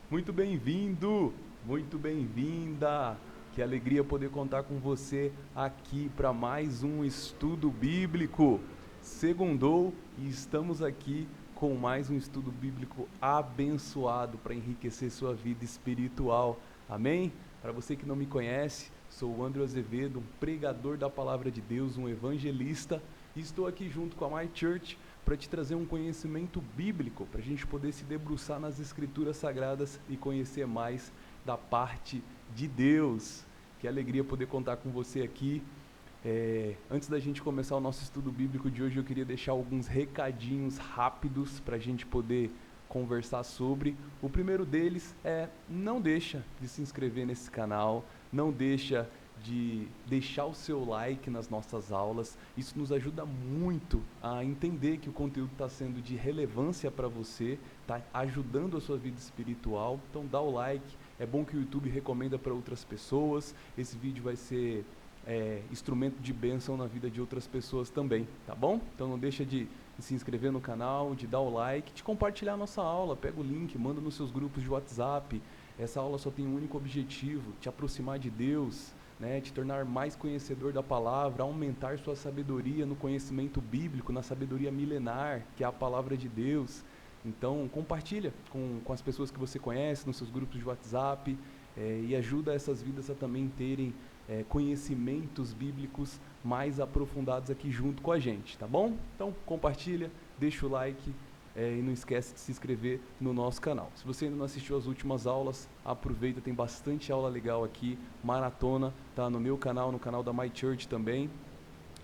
Muito bem-vindo, muito bem-vinda. Que alegria poder contar com você aqui para mais um estudo bíblico. Segundou e estamos aqui com mais um estudo bíblico abençoado para enriquecer sua vida espiritual. Amém? Para você que não me conhece, sou o André Azevedo, um pregador da palavra de Deus, um evangelista, e estou aqui junto com a My Church para te trazer um conhecimento bíblico, para a gente poder se debruçar nas escrituras sagradas e conhecer mais da parte de Deus. Que alegria poder contar com você aqui. Antes da gente começar o nosso estudo bíblico de hoje, eu queria deixar alguns recadinhos rápidos para a gente poder conversar sobre. O primeiro deles é: não deixa de se inscrever nesse canal, não deixa de deixar o seu like nas nossas aulas. Isso nos ajuda muito a entender que o conteúdo está sendo de relevância para você, está ajudando a sua vida espiritual. Então dá o like, é bom que o YouTube recomenda para outras pessoas. Esse vídeo vai ser instrumento de bênção na vida de outras pessoas também, tá bom? Então não deixa de se inscrever no canal, de dar o like, de compartilhar a nossa aula, pega o link, manda nos seus grupos de WhatsApp. Essa aula só tem um único objetivo: te aproximar de Deus, né, te tornar mais conhecedor da palavra, aumentar sua sabedoria no conhecimento bíblico, na sabedoria milenar, que é a palavra de Deus. Então, compartilha com as pessoas que você conhece, nos seus grupos de WhatsApp, e ajuda essas vidas a também terem conhecimentos bíblicos mais aprofundados aqui junto com a gente, tá bom? Então, compartilha, deixa o like, e não esquece de se inscrever no nosso canal. Se você ainda não assistiu às últimas aulas, aproveita, tem bastante aula legal aqui, maratona, tá no meu canal, no canal da My Church também,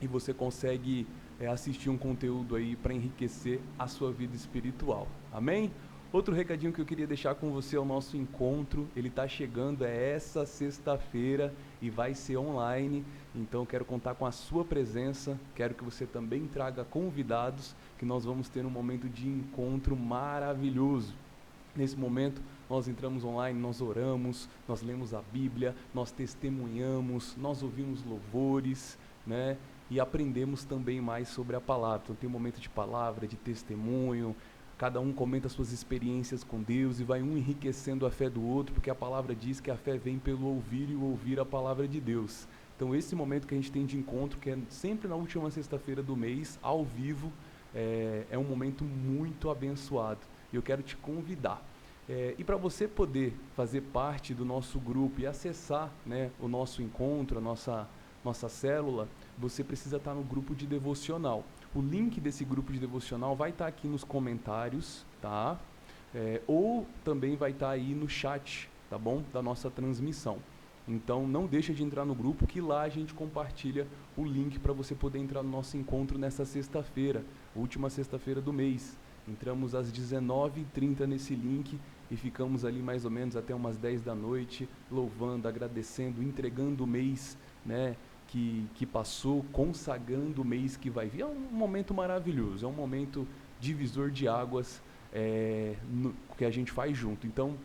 e você consegue assistir um conteúdo aí para enriquecer a sua vida espiritual. Amém? Outro recadinho que eu queria deixar com você é o nosso encontro. Ele está chegando, essa sexta-feira e vai ser online. Então quero contar com a sua presença, quero que você também traga convidados, que nós vamos ter um momento de encontro maravilhoso. Nesse momento, nós entramos online, nós oramos, nós lemos a Bíblia, nós testemunhamos, nós ouvimos louvores, né? E aprendemos também mais sobre a palavra. Então tem um momento de palavra, de testemunho, cada um comenta suas experiências com Deus e vai um enriquecendo a fé do outro, porque a palavra diz que a fé vem pelo ouvir e o ouvir a palavra de Deus. Então esse momento que a gente tem de encontro, que é sempre na última sexta-feira do mês, ao vivo, é um momento muito abençoado. E eu quero te convidar. E para você poder fazer parte do nosso grupo e acessar, né, o nosso encontro, a nossa célula, você precisa estar no grupo de devocional. O link desse grupo de devocional vai estar aqui nos comentários, tá? Ou também vai estar aí no chat, tá bom? Da nossa transmissão. Então não deixa de entrar no grupo, que lá a gente compartilha o link para você poder entrar no nosso encontro nessa sexta-feira, última sexta-feira do mês. Entramos às 19h30 nesse link e ficamos ali mais ou menos até umas 10 da noite, louvando, agradecendo, entregando o mês, né, que passou, consagrando o mês que vai vir. É um momento maravilhoso, é um momento divisor de águas que a gente faz junto. Então,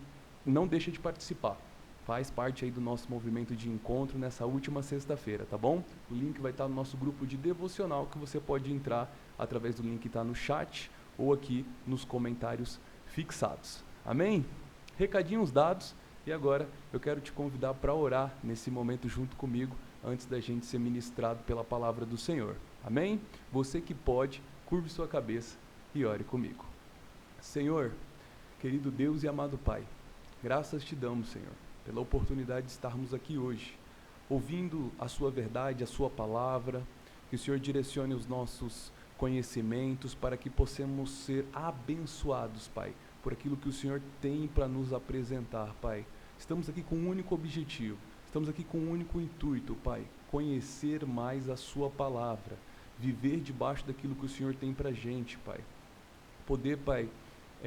não deixa de participar. Faz parte aí do nosso movimento de encontro nessa última sexta-feira, tá bom? O link vai estar no nosso grupo de devocional, que você pode entrar através do link que está no chat ou aqui nos comentários fixados. Amém? Recadinhos dados, e agora eu quero te convidar para orar nesse momento junto comigo, antes da gente ser ministrado pela palavra do Senhor. Amém? Você que pode, curve sua cabeça e ore comigo. Senhor, querido Deus e amado Pai, graças te damos, Senhor, pela oportunidade de estarmos aqui hoje, ouvindo a sua verdade, a sua palavra, que o Senhor direcione os nossos conhecimentos para que possamos ser abençoados, Pai, por aquilo que o Senhor tem para nos apresentar, Pai. Estamos aqui com um único objetivo, estamos aqui com um único intuito, Pai: conhecer mais a sua palavra, viver debaixo daquilo que o Senhor tem para a gente, Pai. Poder, Pai,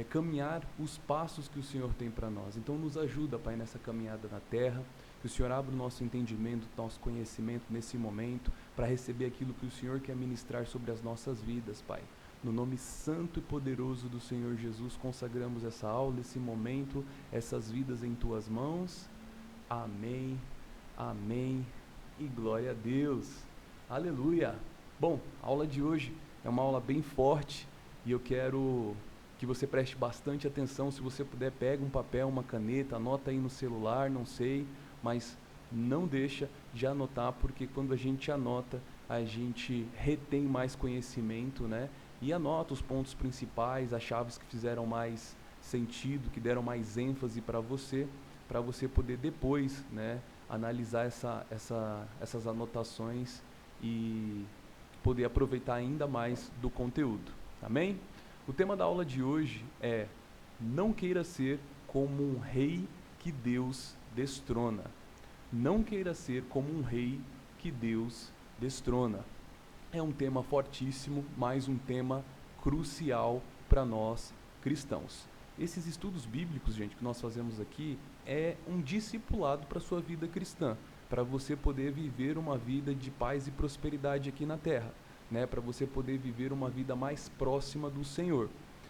caminhar os passos que o Senhor tem para nós. Então nos ajuda, Pai, nessa caminhada na terra, que o Senhor abra o nosso entendimento, o nosso conhecimento nesse momento, para receber aquilo que o Senhor quer ministrar sobre as nossas vidas, Pai. No nome santo e poderoso do Senhor Jesus, consagramos essa aula, esse momento, essas vidas em Tuas mãos. Amém, amém e glória a Deus. Aleluia. Bom, a aula de hoje é uma aula bem forte e eu quero que você preste bastante atenção. Se você puder, pega um papel, uma caneta, anota aí no celular, não sei, mas não deixa de anotar, porque quando a gente anota, a gente retém mais conhecimento, né? E anota os pontos principais, as chaves que fizeram mais sentido, que deram mais ênfase para você poder depois, né, analisar essas anotações e poder aproveitar ainda mais do conteúdo. Amém? O tema da aula de hoje é: não queira ser como um rei que Deus destrona. Não queira ser como um rei que Deus destrona. É um tema fortíssimo, mas um tema crucial para nós cristãos. Esses estudos bíblicos, gente, que nós fazemos aqui, é um discipulado para a sua vida cristã, para você poder viver uma vida de paz e prosperidade aqui na terra, né? Para você poder viver uma vida mais próxima do Senhor.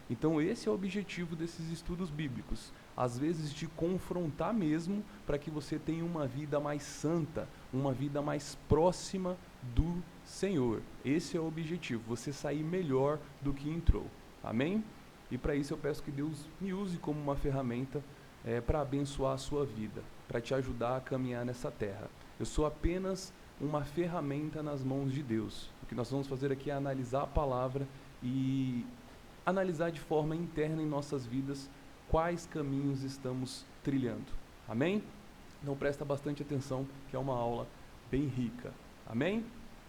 Então esse é o objetivo desses estudos bíblicos, às vezes de confrontar mesmo, para que você tenha uma vida mais santa, uma vida mais próxima do Senhor. Esse é o objetivo, você sair melhor do que entrou. Amém? E para isso eu peço que Deus me use como uma ferramenta para abençoar a sua vida, para te ajudar a caminhar nessa terra. Eu sou apenas uma ferramenta nas mãos de Deus. O que nós vamos fazer aqui é analisar a palavra e analisar de forma interna em nossas vidas quais caminhos estamos trilhando. Amém? Então presta bastante atenção, que é uma aula bem rica. Amém?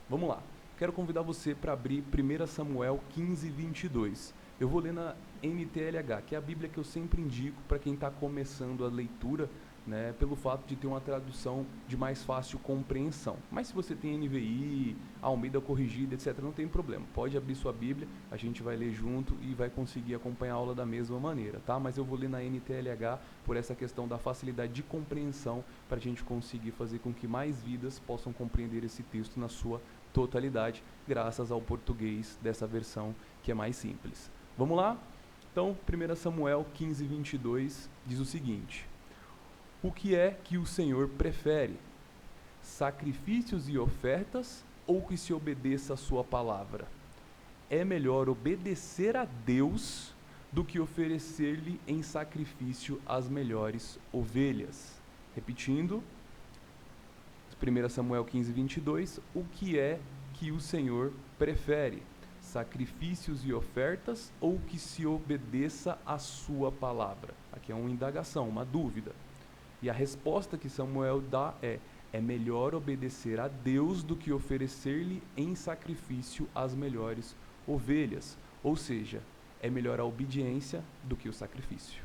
Vamos lá. Quero convidar você para abrir 1 Samuel 15, 22. Eu vou ler na NTLH, que é a Bíblia que eu sempre indico para quem está começando a leitura, né, pelo fato de ter uma tradução de mais fácil compreensão. Mas se você tem NVI, Almeida corrigida, etc., não tem problema. Pode abrir sua Bíblia, a gente vai ler junto e vai conseguir acompanhar a aula da mesma maneira, tá? Mas eu vou ler na NTLH por essa questão da facilidade de compreensão, para a gente conseguir fazer com que mais vidas possam compreender esse texto na sua totalidade, graças ao português dessa versão que é mais simples. Vamos lá? Então, 1 Samuel 15, 22 diz o seguinte: o que é que o Senhor prefere? Sacrifícios e ofertas, ou que se obedeça a sua palavra? É melhor obedecer a Deus do que oferecer-lhe em sacrifício as melhores ovelhas. Repetindo, 1 Samuel 15, 22, o que é que o Senhor prefere? Sacrifícios e ofertas, ou que se obedeça a sua palavra? Aqui é uma indagação, uma dúvida. E a resposta que Samuel dá é melhor obedecer a Deus do que oferecer-lhe em sacrifício as melhores ovelhas. Ou seja, é melhor a obediência do que o sacrifício.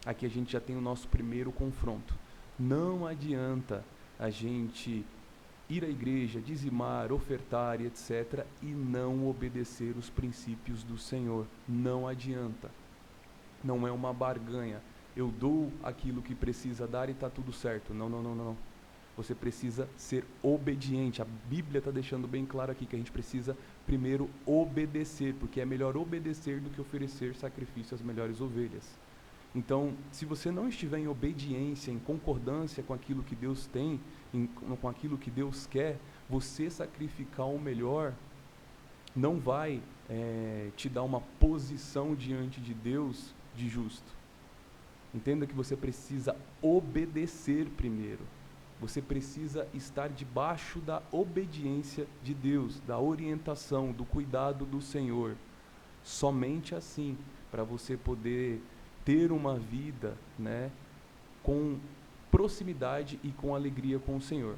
Aqui a gente já tem o nosso primeiro confronto. Não adianta a gente ir à igreja, dizimar, ofertar e etc., e não obedecer os princípios do Senhor. Não adianta. Não é uma barganha. Eu dou aquilo que precisa dar e está tudo certo. Não, não, não, não. Você precisa ser obediente. A Bíblia está deixando bem claro aqui que a gente precisa primeiro obedecer, porque é melhor obedecer do que oferecer sacrifício às melhores ovelhas. Então, se você não estiver em obediência, em concordância com aquilo que Deus tem, com aquilo que Deus quer, você sacrificar o melhor não vai te dar uma posição diante de Deus de justo. Entenda que você precisa obedecer primeiro. Você precisa estar debaixo da obediência de Deus, da orientação, do cuidado do Senhor. Somente assim, para você poder ter uma vida, né, com proximidade e com alegria com o Senhor.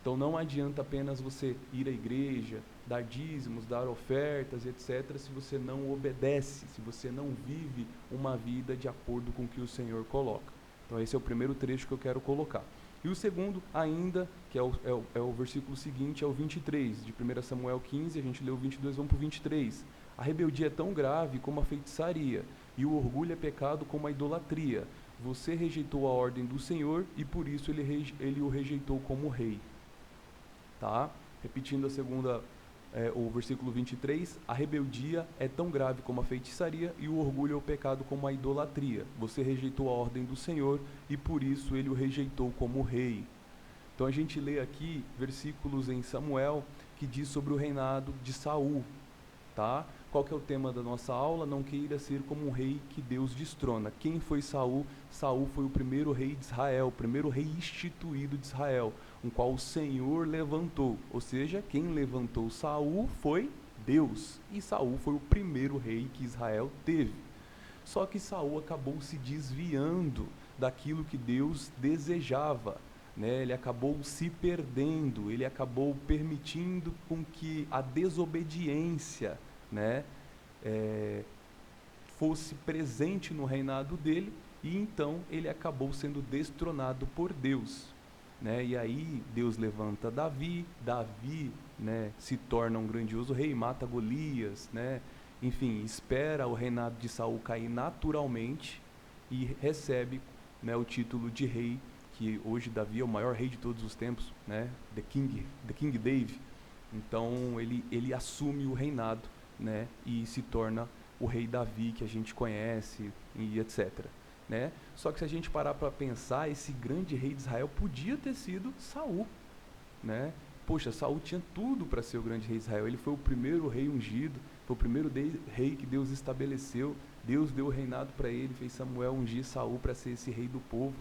Então não adianta apenas você ir à igreja, dar dízimos, dar ofertas, etc., se você não obedece, se você não vive uma vida de acordo com o que o Senhor coloca. Então esse é o primeiro trecho que eu quero colocar. E o segundo ainda, que é o versículo seguinte, é o 23, de 1 Samuel 15, a gente leu o 22, vamos para o 23. A rebeldia é tão grave como a feitiçaria, e o orgulho é pecado como a idolatria. Você rejeitou a ordem do Senhor, e por isso ele o rejeitou como rei. Tá? Repetindo o versículo 23, a rebeldia é tão grave como a feitiçaria e o orgulho é o pecado como a idolatria. Você rejeitou a ordem do Senhor e por isso ele o rejeitou como rei. Então a gente lê aqui versículos em Samuel que diz sobre o reinado de Saul, tá? Qual que é o tema da nossa aula? Não queira ser como um rei que Deus destrona. Quem foi Saul? Saul foi o primeiro rei de Israel, o primeiro rei instituído de Israel, um qual o Senhor levantou. Ou seja, quem levantou Saul foi Deus. E Saul foi o primeiro rei que Israel teve. Só que Saul acabou se desviando daquilo que Deus desejava, né? Ele acabou se perdendo, ele acabou permitindo com que a desobediência, né, fosse presente no reinado dele, e então ele acabou sendo destronado por Deus, né? E aí Deus levanta Davi, né, se torna um grandioso rei, mata Golias, né? Enfim, espera o reinado de Saul cair naturalmente e recebe, né, o título de rei, que hoje Davi é o maior rei de todos os tempos, né? The King David. Então ele assume o reinado, né, e se torna o rei Davi que a gente conhece e etc, né? Só que se a gente parar para pensar, esse grande rei de Israel podia ter sido Saul, né? Poxa, Saul tinha tudo para ser o grande rei de Israel. Ele foi o primeiro rei ungido, foi o primeiro rei que Deus estabeleceu. Deus deu o reinado para ele, fez Samuel ungir Saul para ser esse rei do povo,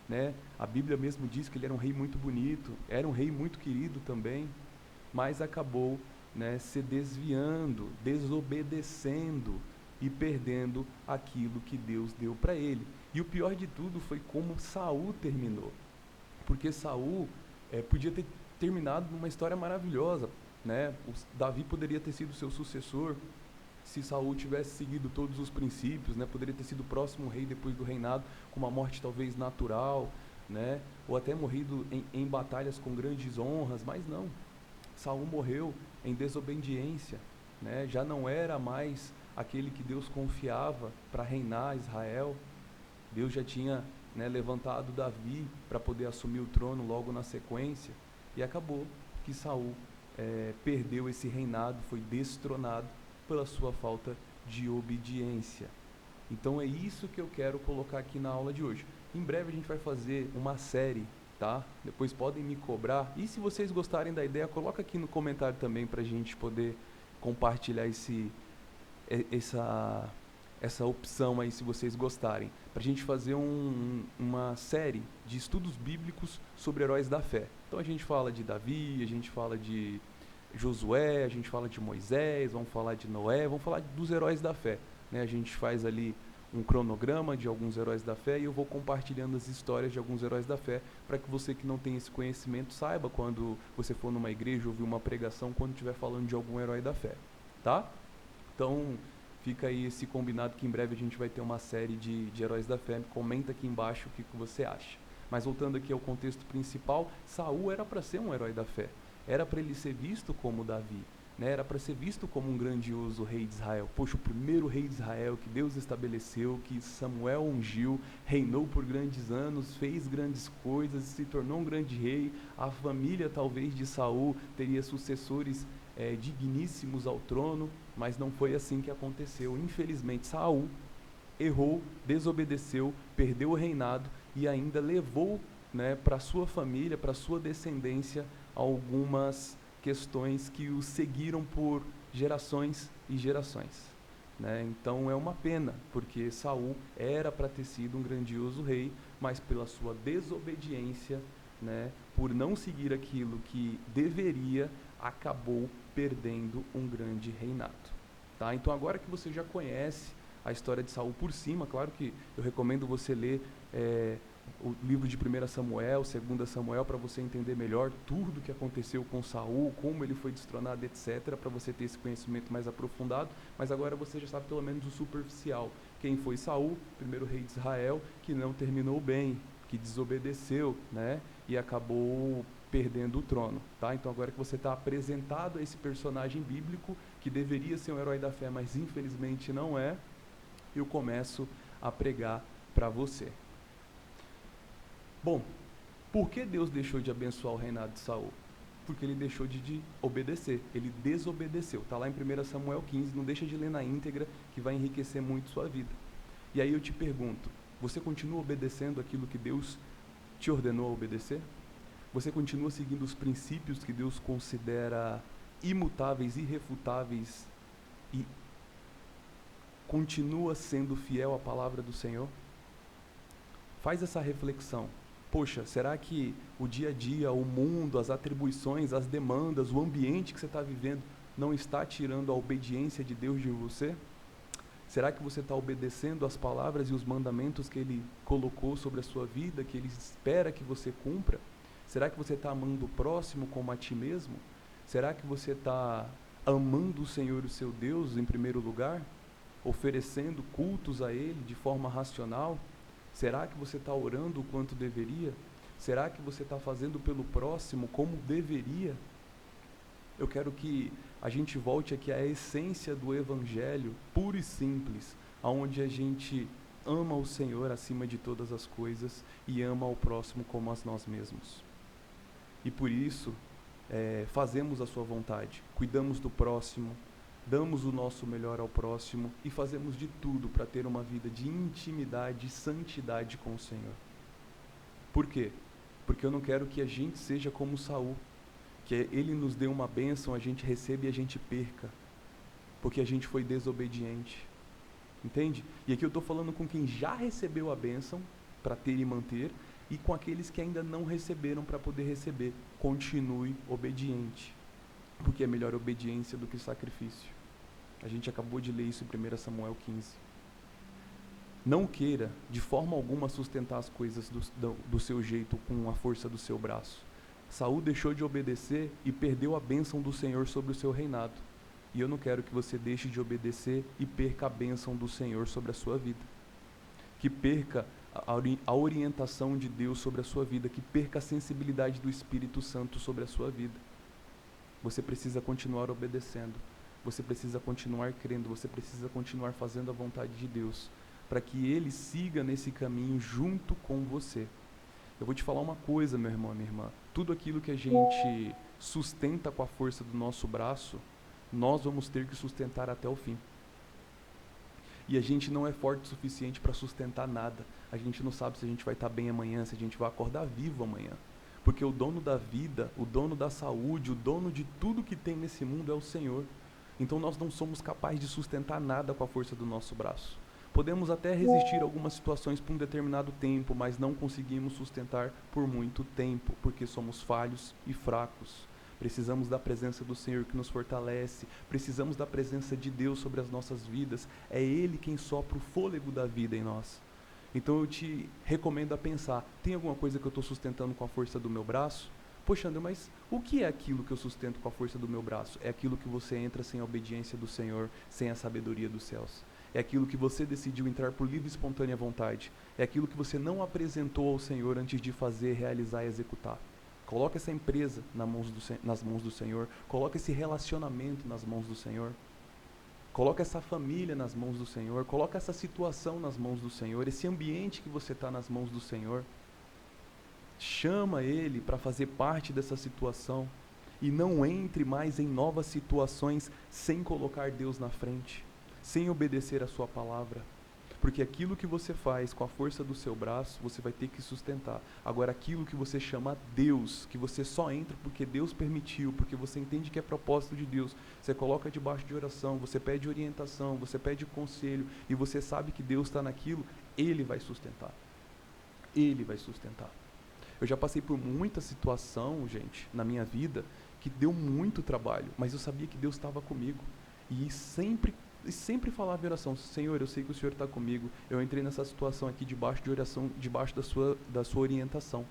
né? A Bíblia mesmo diz que ele era um rei muito bonito, era um rei muito querido também, mas acabou, né, se desviando, desobedecendo e perdendo aquilo que Deus deu para ele. E o pior de tudo foi como Saul terminou, porque Saul podia ter terminado numa história maravilhosa, né? Davi poderia ter sido seu sucessor se Saul tivesse seguido todos os princípios, né? Poderia ter sido o próximo rei depois do reinado, com uma morte talvez natural, né? Ou até morrido em batalhas com grandes honras, mas não. Saul morreu em desobediência, né? Já não era mais aquele que Deus confiava para reinar Israel. Deus já tinha, né, levantado Davi para poder assumir o trono logo na sequência, e acabou que Saul perdeu esse reinado, foi destronado pela sua falta de obediência. Então é isso que eu quero colocar aqui na aula de hoje. Em breve a gente vai fazer uma série, tá? Depois podem me cobrar, e se vocês gostarem da ideia, coloca aqui no comentário também para a gente poder compartilhar essa opção aí, se vocês gostarem, para a gente fazer uma série de estudos bíblicos sobre heróis da fé. Então a gente fala de Davi, a gente fala de Josué, a gente fala de Moisés, vamos falar de Noé, vamos falar dos heróis da fé, né? A gente faz ali um cronograma de alguns heróis da fé e eu vou compartilhando as histórias de alguns heróis da fé para que você que não tem esse conhecimento saiba quando você for numa igreja ouvir uma pregação, quando estiver falando de algum herói da fé, tá? Então fica aí esse combinado que em breve a gente vai ter uma série de heróis da fé. Comenta aqui embaixo o que você acha. Mas voltando aqui ao contexto principal, Saul era para ser um herói da fé. Era para ele ser visto como Davi, né? Era para ser visto como um grandioso rei de Israel. Poxa, o primeiro rei de Israel que Deus estabeleceu, que Samuel ungiu, reinou por grandes anos, fez grandes coisas, se tornou um grande rei. A família talvez de Saul teria sucessores digníssimos ao trono, mas não foi assim que aconteceu. Infelizmente, Saul errou, desobedeceu, perdeu o reinado e ainda levou, né, para sua família, para sua descendência, algumas questões que o seguiram por gerações e gerações, né? Então é uma pena, porque Saul era para ter sido um grandioso rei, mas pela sua desobediência, né, por não seguir aquilo que deveria, acabou perdendo um grande reinado, tá? Então agora que você já conhece a história de Saul por cima, claro que eu recomendo você ler o livro de 1 Samuel, 2 Samuel, para você entender melhor tudo o que aconteceu com Saul, como ele foi destronado, etc., para você ter esse conhecimento mais aprofundado, mas agora você já sabe pelo menos o superficial. Quem foi Saul, primeiro rei de Israel, que não terminou bem, que desobedeceu, né, e acabou perdendo o trono, tá? Então agora que você está apresentado a esse personagem bíblico, que deveria ser um herói da fé, mas infelizmente não é, eu começo a pregar para você. Bom, por que Deus deixou de abençoar o reinado de Saul? Porque ele deixou de obedecer, ele desobedeceu. Está lá em 1 Samuel 15, não deixa de ler na íntegra, que vai enriquecer muito sua vida. E aí eu te pergunto, você continua obedecendo aquilo que Deus te ordenou a obedecer? Você continua seguindo os princípios que Deus considera imutáveis, irrefutáveis e continua sendo fiel à palavra do Senhor? Faz essa reflexão. Poxa, será que o dia a dia, o mundo, as atribuições, as demandas, o ambiente que você está vivendo não está tirando a obediência de Deus de você? Será que você está obedecendo as palavras e os mandamentos que Ele colocou sobre a sua vida, que Ele espera que você cumpra? Será que você está amando o próximo como a ti mesmo? Será que você está amando o Senhor, o seu Deus, em primeiro lugar? Oferecendo cultos a Ele de forma racional? Será que você está orando o quanto deveria? Será que você está fazendo pelo próximo como deveria? Eu quero que a gente volte aqui à essência do Evangelho, puro e simples, aonde a gente ama o Senhor acima de todas as coisas e ama o próximo como a nós mesmos. E por isso, fazemos a sua vontade, cuidamos do próximo, damos o nosso melhor ao próximo e fazemos de tudo para ter uma vida de intimidade e santidade com o Senhor. Por quê? Porque eu não quero que a gente seja como Saul, que ele nos dê uma bênção, a gente recebe e a gente perca, porque a gente foi desobediente. Entende? E aqui eu estou falando com quem já recebeu a bênção para ter e manter, e com aqueles que ainda não receberam para poder receber. Continue obediente, porque é melhor obediência do que sacrifício. A gente acabou de ler isso em 1 Samuel 15. Não queira, de forma alguma, sustentar as coisas do seu jeito, com a força do seu braço. Saul deixou de obedecer e perdeu a bênção do Senhor sobre o seu reinado. E eu não quero que você deixe de obedecer e perca a bênção do Senhor sobre a sua vida. Que perca a orientação de Deus sobre a sua vida, que perca a sensibilidade do Espírito Santo sobre a sua vida. Você precisa continuar obedecendo, você precisa continuar crendo, você precisa continuar fazendo a vontade de Deus, para que Ele siga nesse caminho junto com você. Eu vou te falar uma coisa, meu irmão, minha irmã, tudo aquilo que a gente sustenta com a força do nosso braço, nós vamos ter que sustentar até o fim. E a gente não é forte o suficiente para sustentar nada. A gente não sabe se a gente vai estar bem amanhã, se a gente vai acordar vivo amanhã. Porque o dono da vida, o dono da saúde, o dono de tudo que tem nesse mundo é o Senhor. Então nós não somos capazes de sustentar nada com a força do nosso braço. Podemos até resistir a algumas situações por um determinado tempo, mas não conseguimos sustentar por muito tempo, porque somos falhos e fracos. Precisamos da presença do Senhor que nos fortalece, precisamos da presença de Deus sobre as nossas vidas. É Ele quem sopra o fôlego da vida em nós. Então eu te recomendo a pensar, tem alguma coisa que eu estou sustentando com a força do meu braço? Poxa, André, mas o que é aquilo que eu sustento com a força do meu braço? É aquilo que você entra sem a obediência do Senhor, sem a sabedoria dos céus. É aquilo que você decidiu entrar por livre e espontânea vontade. É aquilo que você não apresentou ao Senhor antes de fazer, realizar e executar. Coloca essa empresa nas mãos do Senhor. Coloca esse relacionamento nas mãos do Senhor. Coloca essa família nas mãos do Senhor. Coloca essa situação nas mãos do Senhor. Esse ambiente que você está nas mãos do Senhor. Chama Ele para fazer parte dessa situação. E não entre mais em novas situações sem colocar Deus na frente. Sem obedecer a sua palavra. Porque aquilo que você faz com a força do seu braço, você vai ter que sustentar. Agora, aquilo que você chama Deus, que você só entra porque Deus permitiu, porque você entende que é propósito de Deus, você coloca debaixo de oração, você pede orientação, você pede conselho, e você sabe que Deus está naquilo, Ele vai sustentar. Ele vai sustentar. Eu já passei por muita situação, gente, na minha vida, que deu muito trabalho, mas eu sabia que Deus estava comigo. E sempre falava em oração, Senhor, eu sei que o Senhor está comigo, eu entrei nessa situação aqui debaixo de oração, debaixo da sua orientação.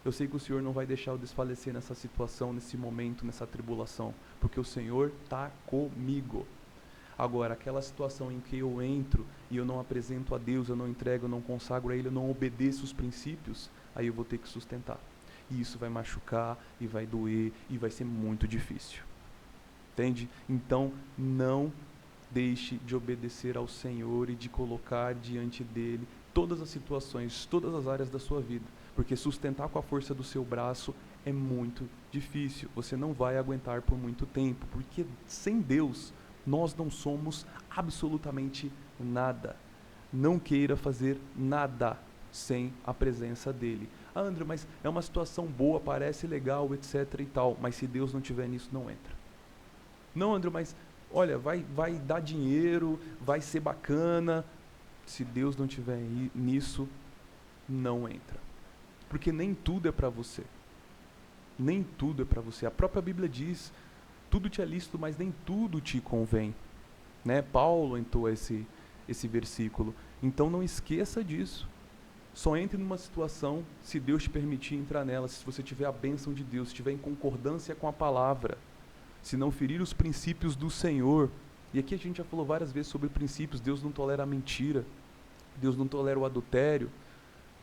Eu sei que o Senhor não vai deixar eu desfalecer nessa situação, nesse momento, nessa tribulação, porque o Senhor está comigo. Agora, aquela situação em que eu entro e eu não apresento a Deus, eu não entrego, eu não consagro a Ele, eu não obedeço os princípios, aí eu vou ter que sustentar. E isso vai machucar, e vai doer, e vai ser muito difícil. Entende? Então, não deixe de obedecer ao Senhor e de colocar diante dEle todas as situações, todas as áreas da sua vida. Porque sustentar com a força do seu braço é muito difícil. Você não vai aguentar por muito tempo. Porque sem Deus, nós não somos absolutamente nada. Não queira fazer nada sem a presença dEle. Ah, André, mas é uma situação boa, parece legal, etc e tal. Mas se Deus não estiver nisso, não entra. Não, André, mas olha, vai dar dinheiro, vai ser bacana. Se Deus não tiver nisso, não entra. Porque nem tudo é para você. Nem tudo é para você. A própria Bíblia diz, tudo te é lícito, mas nem tudo te convém. Né? Paulo entrou esse versículo. Então não esqueça disso. Só entre numa situação se Deus te permitir entrar nela, se você tiver a bênção de Deus, se estiver em concordância com a palavra, se não ferir os princípios do Senhor. E aqui a gente já falou várias vezes sobre princípios. Deus não tolera a mentira, Deus não tolera o adultério,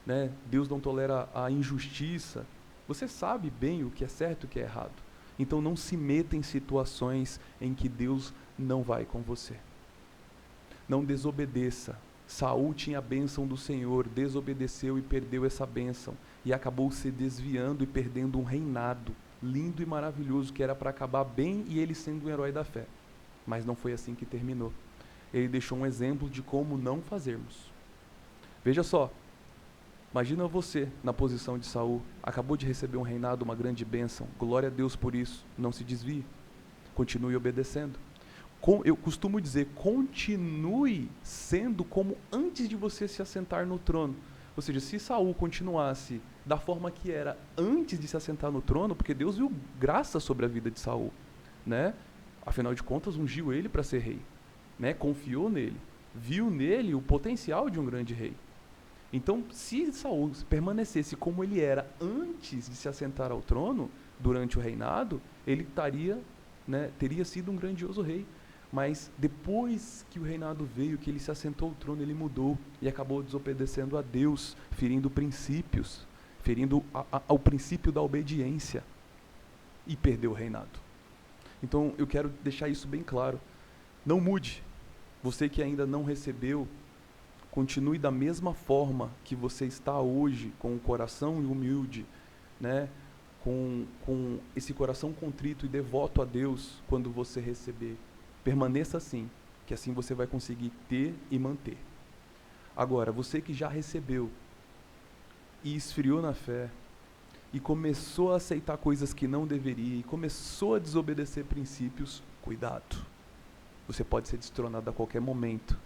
né? Deus não tolera a injustiça. Você sabe bem o que é certo e o que é errado. Então não se meta em situações em que Deus não vai com você. Não desobedeça. Saul tinha a bênção do Senhor, desobedeceu e perdeu essa bênção, e acabou se desviando e perdendo um reinado lindo e maravilhoso, que era para acabar bem e ele sendo um herói da fé. Mas não foi assim que terminou. Ele deixou um exemplo de como não fazermos. Veja só, imagina você na posição de Saul, acabou de receber um reinado, uma grande bênção, glória a Deus por isso, não se desvie, continue obedecendo. Eu costumo dizer, continue sendo como antes de você se assentar no trono. Ou seja, se Saul continuasse da forma que era antes de se assentar no trono, porque Deus viu graça sobre a vida de Saul, né? Afinal de contas, ungiu ele para ser rei, né? Confiou nele, viu nele o potencial de um grande rei. Então, se Saul permanecesse como ele era antes de se assentar ao trono, durante o reinado, ele teria sido um grandioso rei. Mas depois que o reinado veio, que ele se assentou ao trono, ele mudou e acabou desobedecendo a Deus, ferindo princípios, ferindo ao princípio da obediência, e perdeu o reinado. Então eu quero deixar isso bem claro. Não mude. Você que ainda não recebeu, continue da mesma forma que você está hoje, com o coração humilde, né? Com esse coração contrito e devoto a Deus quando você receber. Permaneça assim, que assim você vai conseguir ter e manter. Agora, você que já recebeu e esfriou na fé, e começou a aceitar coisas que não deveria, e começou a desobedecer princípios, cuidado. Você pode ser destronado a qualquer momento.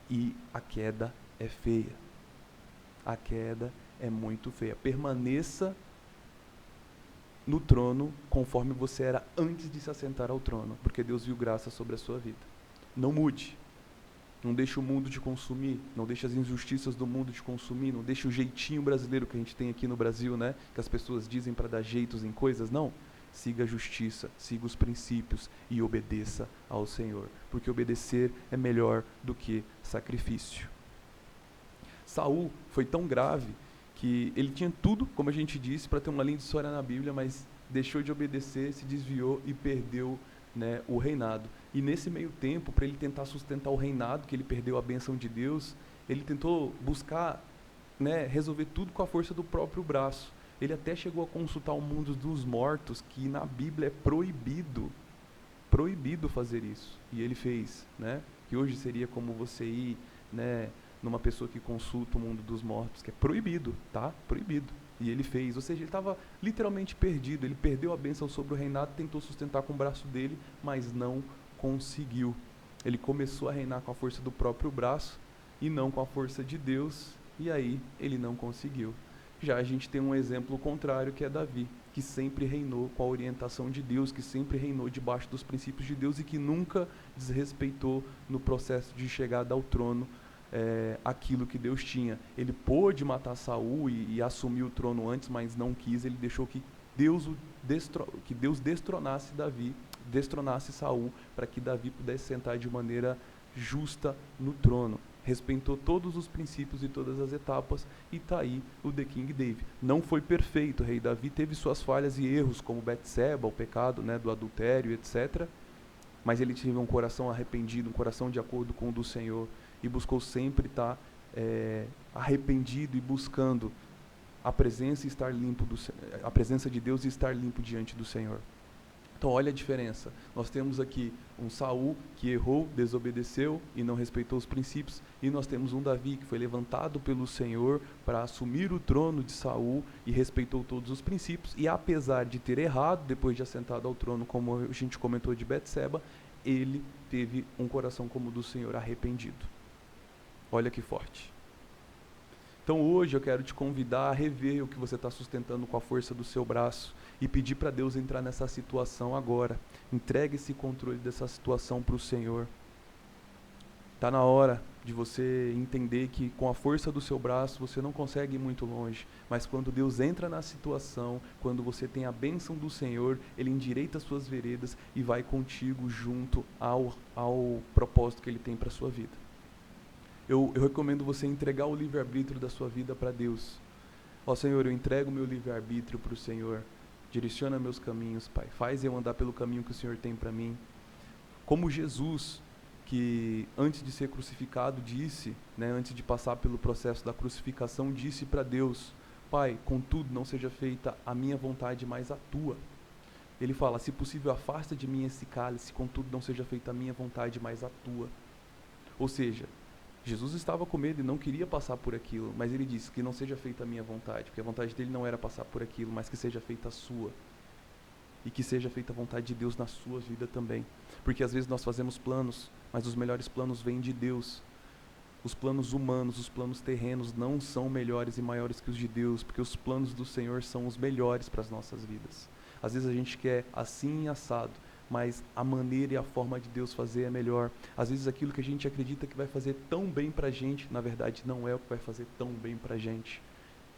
E a queda é feia. A queda é muito feia. Permaneça no trono conforme você era antes de se assentar ao trono, porque Deus viu graça sobre a sua vida. Não mude. Não deixe o mundo te consumir, não deixe as injustiças do mundo te consumir, não deixe o jeitinho brasileiro que a gente tem aqui no Brasil, né? Que as pessoas dizem para dar jeitos em coisas. Não. Siga a justiça, siga os princípios e obedeça ao Senhor, porque obedecer é melhor do que sacrifício. Saul foi tão grave que ele tinha tudo, como a gente disse, para ter uma linda história na Bíblia, mas deixou de obedecer, se desviou e perdeu, né, o reinado. E nesse meio tempo, para ele tentar sustentar o reinado, que ele perdeu a bênção de Deus, ele tentou buscar, né, resolver tudo com a força do próprio braço. Ele até chegou a consultar o mundo dos mortos, que na Bíblia é proibido fazer isso. E ele fez, né? Que hoje seria como você ir, né, numa pessoa que consulta o mundo dos mortos, que é proibido, tá? Proibido. E ele fez, ou seja, ele estava literalmente perdido, ele perdeu a bênção sobre o reinado, tentou sustentar com o braço dele, mas não conseguiu. Ele começou a reinar com a força do próprio braço e não com a força de Deus, e aí ele não conseguiu. Já a gente tem um exemplo contrário, que é Davi, que sempre reinou com a orientação de Deus, que sempre reinou debaixo dos princípios de Deus e que nunca desrespeitou no processo de chegada ao trono aquilo que Deus tinha. Ele pôde matar Saul e assumir o trono antes, mas não quis. Ele deixou que Deus destronasse Saul, para que Davi pudesse sentar de maneira justa no trono. Respeitou todos os princípios e todas as etapas, e está aí o The King David. Não foi perfeito, o rei Davi teve suas falhas e erros, como Betseba, o pecado, né, do adultério, etc. Mas ele tinha um coração arrependido, um coração de acordo com o do Senhor, e buscou sempre estar arrependido e buscando a presença de Deus e estar limpo diante do Senhor. Então olha a diferença. Nós temos aqui um Saul que errou, desobedeceu e não respeitou os princípios, e nós temos um Davi que foi levantado pelo Senhor para assumir o trono de Saul e respeitou todos os princípios, e apesar de ter errado, depois de assentado ao trono, como a gente comentou de Betseba, ele teve um coração como o do Senhor, arrependido. Olha que forte. Então hoje eu quero te convidar a rever o que você está sustentando com a força do seu braço e pedir para Deus entrar nessa situação agora. Entregue esse controle dessa situação para o Senhor. Está na hora de você entender que com a força do seu braço você não consegue ir muito longe, mas quando Deus entra na situação, quando você tem a bênção do Senhor, Ele endireita as suas veredas e vai contigo junto ao propósito que Ele tem para a sua vida. Eu recomendo você entregar o livre-arbítrio da sua vida para Deus. Ó Senhor, eu entrego o meu livre-arbítrio para o Senhor. Direciona meus caminhos, Pai. Faz eu andar pelo caminho que o Senhor tem para mim. Como Jesus, que antes de ser crucificado disse, antes de passar pelo processo da crucificação, disse para Deus: Pai, contudo não seja feita a minha vontade, mas a tua. Ele fala: se possível afasta de mim esse cálice, contudo não seja feita a minha vontade, mas a tua. Ou seja, Jesus estava com medo e não queria passar por aquilo, mas ele disse que não seja feita a minha vontade, porque a vontade dele não era passar por aquilo, mas que seja feita a sua. E que seja feita a vontade de Deus na sua vida também. Porque às vezes nós fazemos planos, mas os melhores planos vêm de Deus. Os planos humanos, os planos terrenos não são melhores e maiores que os de Deus, porque os planos do Senhor são os melhores para as nossas vidas. Às vezes a gente quer assim assado, mas a maneira e a forma de Deus fazer é melhor. Às vezes aquilo que a gente acredita que vai fazer tão bem pra gente, na verdade não é o que vai fazer tão bem pra gente.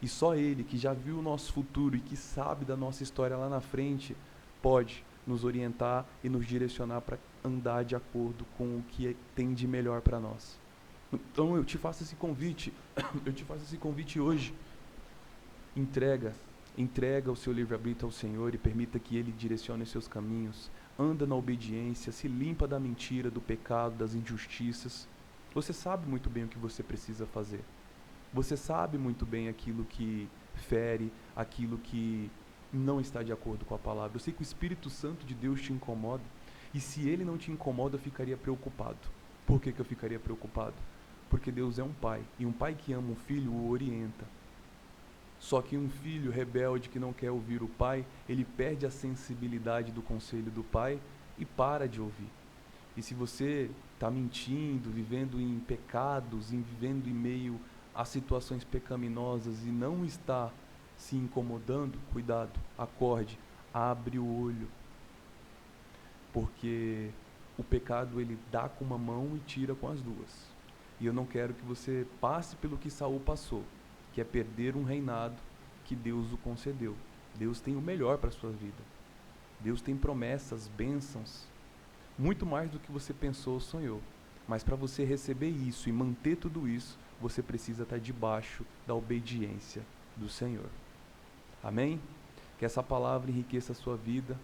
E só Ele, que já viu o nosso futuro e que sabe da nossa história lá na frente, pode nos orientar e nos direcionar para andar de acordo com o que tem de melhor para nós. Então eu te faço esse convite, hoje. Entrega o seu livre-arbítrio ao Senhor e permita que Ele direcione os seus caminhos. Anda na obediência, se limpa da mentira, do pecado, das injustiças. Você sabe muito bem o que você precisa fazer. Você sabe muito bem aquilo que fere, aquilo que não está de acordo com a palavra. Eu sei que o Espírito Santo de Deus te incomoda, e se Ele não te incomoda, eu ficaria preocupado. Por que eu ficaria preocupado? Porque Deus é um pai, e um pai que ama um filho o orienta. Só que um filho rebelde que não quer ouvir o pai, ele perde a sensibilidade do conselho do pai e para de ouvir. E se você está mentindo, vivendo em pecados, vivendo em meio a situações pecaminosas e não está se incomodando, cuidado, acorde, abre o olho. Porque o pecado ele dá com uma mão e tira com as duas. E eu não quero que você passe pelo que Saul passou, que é perder um reinado que Deus o concedeu. Deus tem o melhor para a sua vida. Deus tem promessas, bênçãos, muito mais do que você pensou ou sonhou. Mas para você receber isso e manter tudo isso, você precisa estar debaixo da obediência do Senhor. Amém? Que essa palavra enriqueça a sua vida,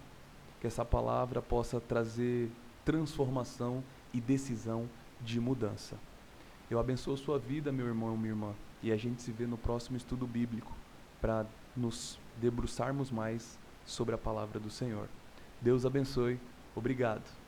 que essa palavra possa trazer transformação e decisão de mudança. Eu abençoo a sua vida, meu irmão e minha irmã, e a gente se vê no próximo estudo bíblico para nos debruçarmos mais sobre a palavra do Senhor. Deus abençoe. Obrigado.